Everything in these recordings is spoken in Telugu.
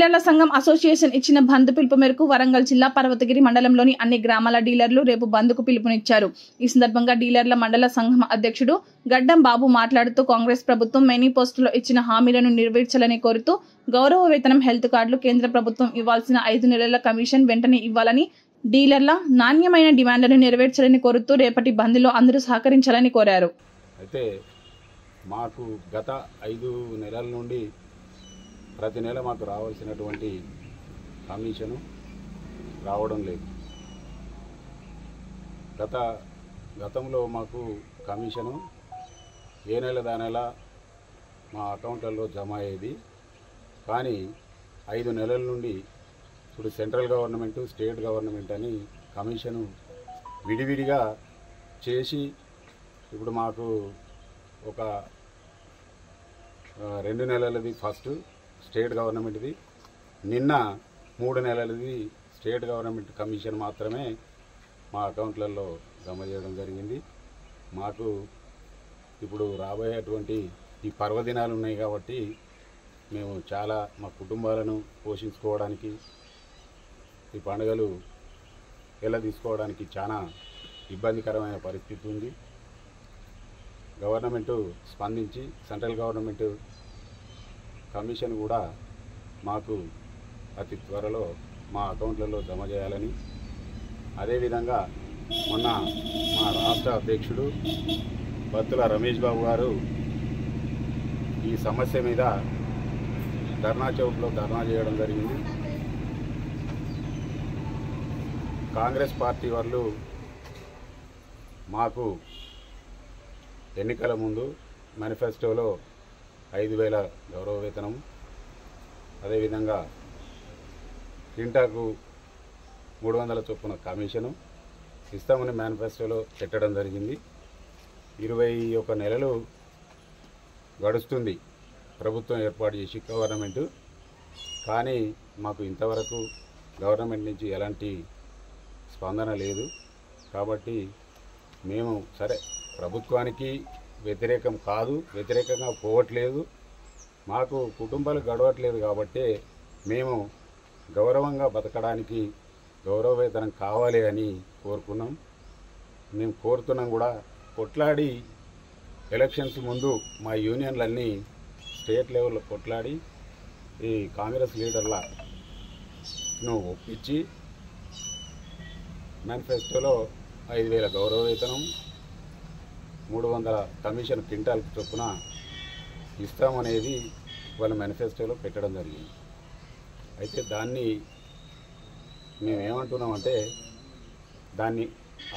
డీలర్ల సంఘం అసోసియేషన్ ఇచ్చిన బంద్ పిలుపు మేరకు వరంగల్ జిల్లా పర్వతగిరి మండలంలోని అన్ని గ్రామాల డీలర్లు రేపు బంద్కు పిలుపునిచ్చారు. ఈ సందర్భంగా డీలర్ల మండల సంఘం అధ్యక్షుడు గడ్డం బాబు మాట్లాడుతూ కాంగ్రెస్ ప్రభుత్వం మేనిఫెస్టోలో ఇచ్చిన హామీలను నెరవేర్చాలని కోరుతూ గౌరవ వేతనం, హెల్త్ కార్డులు, కేంద్ర ప్రభుత్వం ఇవ్వాల్సిన 5 నెలల కమిషన్ వెంటనే ఇవ్వాలని, డీలర్ల నాణ్యమైన డిమాండ్లను నెరవేర్చాలని కోరుతూ రేపటి బంద్లో అందరూ సహకరించాలని కోరారు. అయితే మాకు గత 5 నెలల నుండి ప్రతి నెల మాకు రావాల్సినటువంటి కమిషను రావడం లేదు. గతంలో మాకు కమిషను ఏ నెల నెల మా అకౌంట్లలో జమ అయ్యేది. కానీ 5 నెలల నుండి ఇప్పుడు సెంట్రల్ గవర్నమెంట్, స్టేట్ గవర్నమెంట్ అని కమిషను విడివిడిగా చేసి ఇప్పుడు మాకు ఒక 2 నెలలది ఫస్ట్ స్టేట్ గవర్నమెంట్ది, నిన్న 3 నెలలది స్టేట్ గవర్నమెంట్ కమిషన్ మాత్రమే మా అకౌంట్లలో జమ చేయడం జరిగింది. మాకు ఇప్పుడు రాబోయేటువంటి ఈ పర్వదినాలు ఉన్నాయి కాబట్టి మేము చాలా మా కుటుంబాలను పోషించుకోవడానికి, ఈ పండుగలు ఎలా తీసుకోవడానికి చాలా ఇబ్బందికరమైన పరిస్థితి ఉంది. గవర్నమెంటు స్పందించి సెంట్రల్ గవర్నమెంట్ కమిషన్ కూడా మాకు అతి త్వరలో మా అకౌంట్లలో జమ చేయాలని, అదేవిధంగా మొన్న మా రాష్ట్ర అధ్యక్షుడు బత్తుల రమేష్ బాబు గారు ఈ సమస్య మీద ధర్నా చౌక్లో ధర్నా చేయడం జరిగింది. కాంగ్రెస్ పార్టీ వాళ్ళు మాకు ఎన్నికల ముందు మేనిఫెస్టోలో 5,000 గౌరవ వేతనం, అదేవిధంగా క్వింటాకు 300 చొప్పున కమిషను ఇస్తామని మేనిఫెస్టోలో పెట్టడం జరిగింది. 21 నెలలు గడుస్తుంది ప్రభుత్వం ఏర్పాటు చేసి గవర్నమెంటు. కానీ మాకు ఇంతవరకు గవర్నమెంట్ నుంచి ఎలాంటి స్పందన లేదు. కాబట్టి మేము సరే ప్రభుత్వానికి వ్యతిరేకం కాదు, వ్యతిరేకంగా పోవట్లేదు, మాకు కుటుంబాలు గడవట్లేదు కాబట్టి మేము గౌరవంగా బతకడానికి గౌరవ వేతనం కావాలి అని కోరుకున్నాం. మేము కోరుతున్నాం కూడా. కొట్లాడి ఎలక్షన్స్ ముందు మా యూనియన్లన్నీ స్టేట్ లెవెల్లో కొట్లాడి ఈ కాంగ్రెస్ లీడర్లను ఒప్పించి మేనిఫెస్టోలో 5,000 గౌరవ వేతనం, 300 కమిషన్ క్వింటాల్కి చొప్పున ఇస్తామనేది వాళ్ళ మేనిఫెస్టోలో పెట్టడం జరిగింది. అయితే దాన్ని మేమేమంటున్నామంటే దాన్ని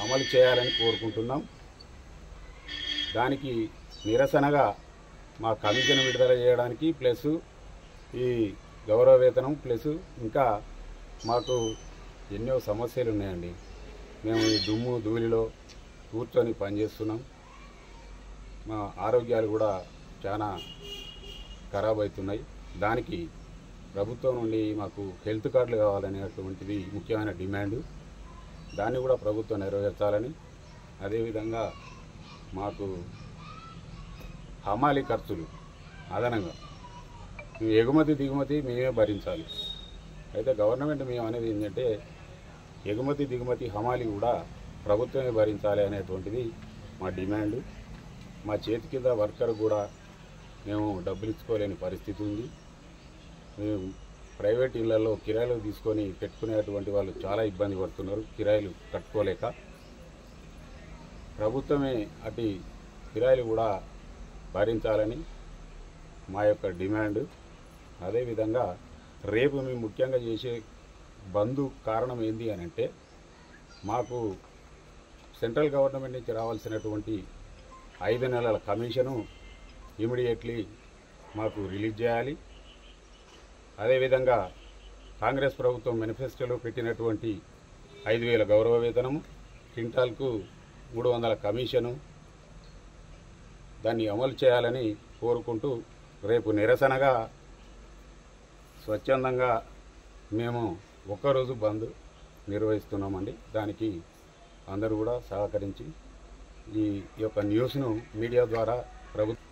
అమలు చేయాలని కోరుకుంటున్నాం. దానికి నిరసనగా మా కమిషన్ విడుదల చేయడానికి ప్లస్ ఈ గౌరవ వేతనం ప్లస్ ఇంకా మాకు ఎన్నో సమస్యలు ఉన్నాయండి. మేము ఈ దుమ్ము ధూళిలో కూర్చొని పనిచేస్తున్నాం. మా ఆరోగ్యాలు కూడా చాలా ఖరాబ్ అవుతున్నాయి. దానికి ప్రభుత్వం నుండి మాకు హెల్త్ కార్డులు కావాలనేటువంటిది ముఖ్యమైన డిమాండు. దాన్ని కూడా ప్రభుత్వం నెరవేర్చాలని, అదేవిధంగా మాకు హమాలీ ఖర్చులు అదనంగా మేము ఎగుమతి దిగుమతి మేమే భరించాలి. అయితే గవర్నమెంట్ మేము అనేది ఏంటంటే ఎగుమతి దిగుమతి హమాలీ కూడా ప్రభుత్వమే భరించాలి అనేటువంటిది మా డిమాండు. మా చేతి కింద వర్కర్ కూడా మేము డబ్బులు ఇచ్చుకోలేని పరిస్థితి ఉంది. మేము ప్రైవేట్ ఇళ్లలో కిరాయిలు తీసుకొని పెట్టుకునేటువంటి వాళ్ళు చాలా ఇబ్బంది పడుతున్నారు, కిరాయిలు కట్టుకోలేక. ప్రభుత్వమే అటు కిరాయిలు కూడా భరించాలని మా యొక్క డిమాండ్. అదేవిధంగా రేపు మేము ముఖ్యంగా చేసే బంద్ కారణం ఏంది అని అంటే మాకు సెంట్రల్ గవర్నమెంట్ నుంచి రావాల్సినటువంటి 5 నెలల కమిషను ఇమీడియట్లీ మాకు రిలీజ్ చేయాలి. అదేవిధంగా కాంగ్రెస్ ప్రభుత్వం మేనిఫెస్టోలో పెట్టినటువంటి 5,000 గౌరవ వేతనము, క్వింటాల్కు 300 కమిషను దాన్ని అమలు చేయాలని కోరుకుంటూ రేపు నిరసనగా స్వచ్ఛందంగా మేము ఒక్కరోజు బంద్ నిర్వహిస్తున్నామండి. దానికి అందరూ కూడా సహకరించి ఈ యొక్క న్యూస్ను మీడియా ద్వారా ప్రభుత్వం